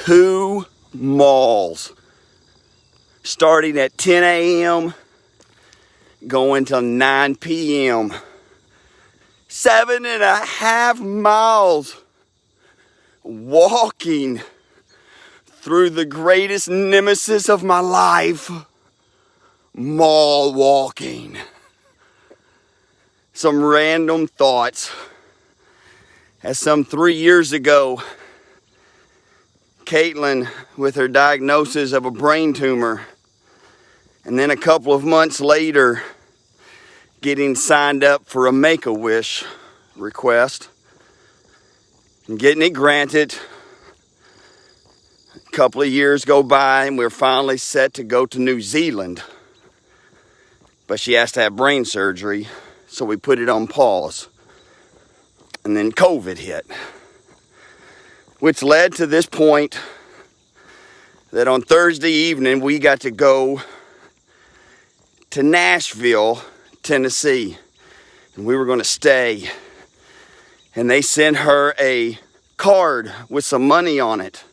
2 malls, starting at 10 a.m., going till 9 p.m. 7.5 miles walking through the greatest nemesis of my life, mall walking. Some random thoughts. As some 3 years ago, Katelyn, with her diagnosis of a brain tumor, and then a couple of months later, getting signed up for a Make-A-Wish request, and getting it granted. A couple of years go by, and we're finally set to go to New Zealand. But she has to have brain surgery, so we put it on pause. And then COVID hit, which led to this point that on Thursday evening we got to go to Nashville, Tennessee, and we were going to stay. And they sent her a card with some money on it.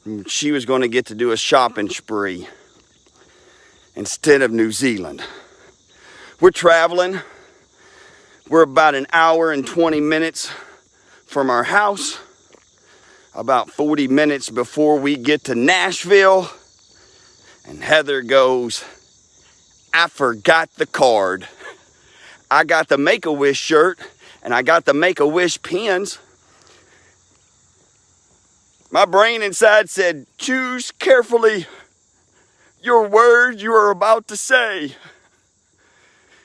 And she was going to get to do a shopping spree instead of New Zealand. We're traveling. We're about an hour and 20 minutes from our house. About 40 minutes before we get to Nashville. And Heather goes, I forgot the card. I got the Make-A-Wish shirt and I got the Make-A-Wish pins. My brain inside said, choose carefully your words you are about to say.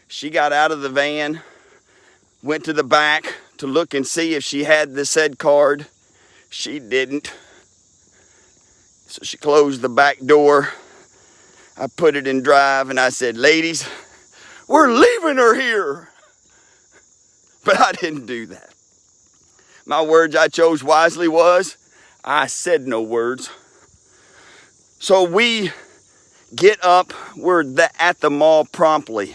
She got out of the van, went to the back to look and see if she had the said card. She didn't. So she closed the back door. I put it in drive and I said, ladies, we're leaving her here. But I didn't do that. My words I chose wisely was, I said no words. So we get up, we're at the mall promptly.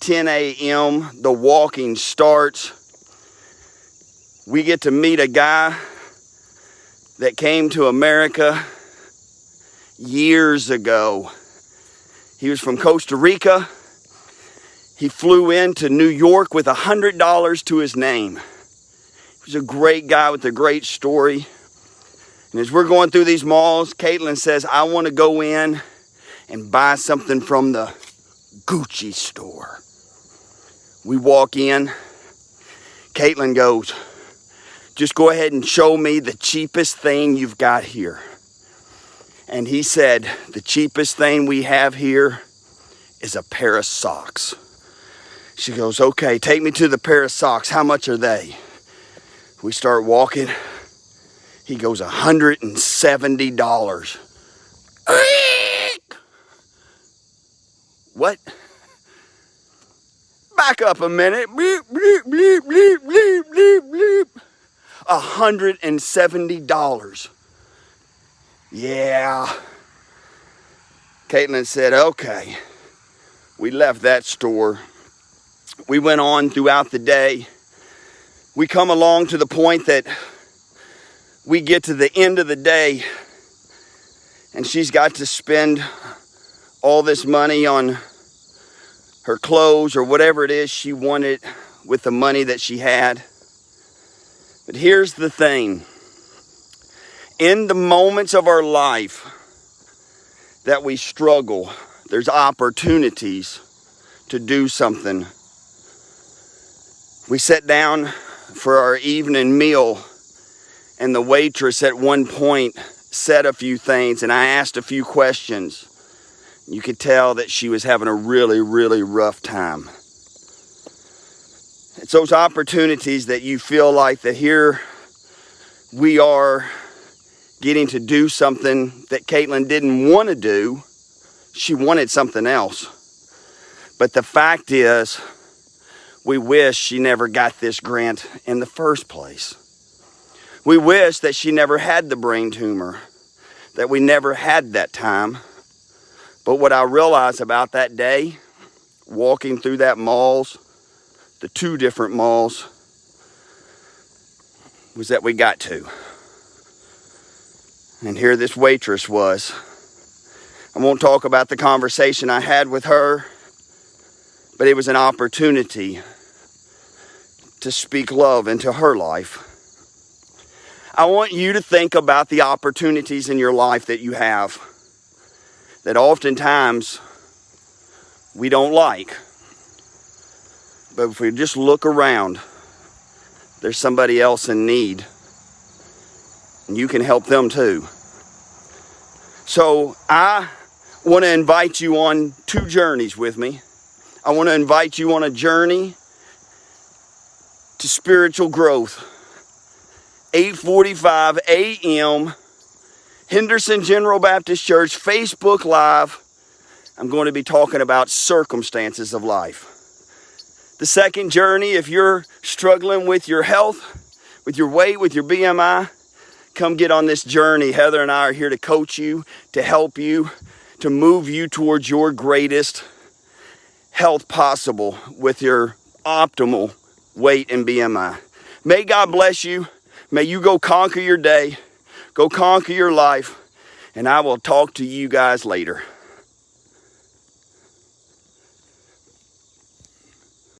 10 a.m., the walking starts. We get to meet a guy that came to America years ago. He was from Costa Rica. He flew into New York with $100 to his name. He was a great guy with a great story. And as we're going through these malls, Katelyn says, I want to go in and buy something from the Gucci store. We walk in. Katelyn goes, just go ahead and show me the cheapest thing you've got here. And he said, the cheapest thing we have here is a pair of socks. She goes, okay, take me to the pair of socks. How much are they? We start walking. He goes, $170. What? Back up a minute. Bleep, bleep, bleep, bleep, bleep, bleep, bleep. $170. Yeah. Katelyn said, okay. We left that store. We went on throughout the day. We come along to the point that we get to the end of the day and she's got to spend all this money on her clothes or whatever it is she wanted with the money that she had. But here's the thing. In the moments of our life that we struggle, there's opportunities to do something. We sat down for our evening meal, and the waitress at one point said a few things, and I asked a few questions. You could tell that she was having a really, really rough time. It's those opportunities that you feel like that here we are getting to do something that Katelyn didn't want to do. She wanted something else. But the fact is, we wish she never got this grant in the first place. We wish that she never had the brain tumor, that we never had that time. But what I realized about that day, walking through that malls, the 2 different malls, was that we got to. And here this waitress was. I won't talk about the conversation I had with her, but it was an opportunity to speak love into her life. I want you to think about the opportunities in your life that you have that oftentimes we don't like. But if we just look around, there's somebody else in need, and you can help them too. So I want to invite you on 2 journeys with me. I want to invite you on a journey to spiritual growth. 8:45 a.m. Henderson General Baptist Church, Facebook Live. I'm going to be talking about circumstances of life. The second journey, if you're struggling with your health, with your weight, with your BMI, come get on this journey. Heather and I are here to coach you, to help you, to move you towards your greatest health possible with your optimal weight and BMI. May God bless you. May you go conquer your day, go conquer your life, and I will talk to you guys later.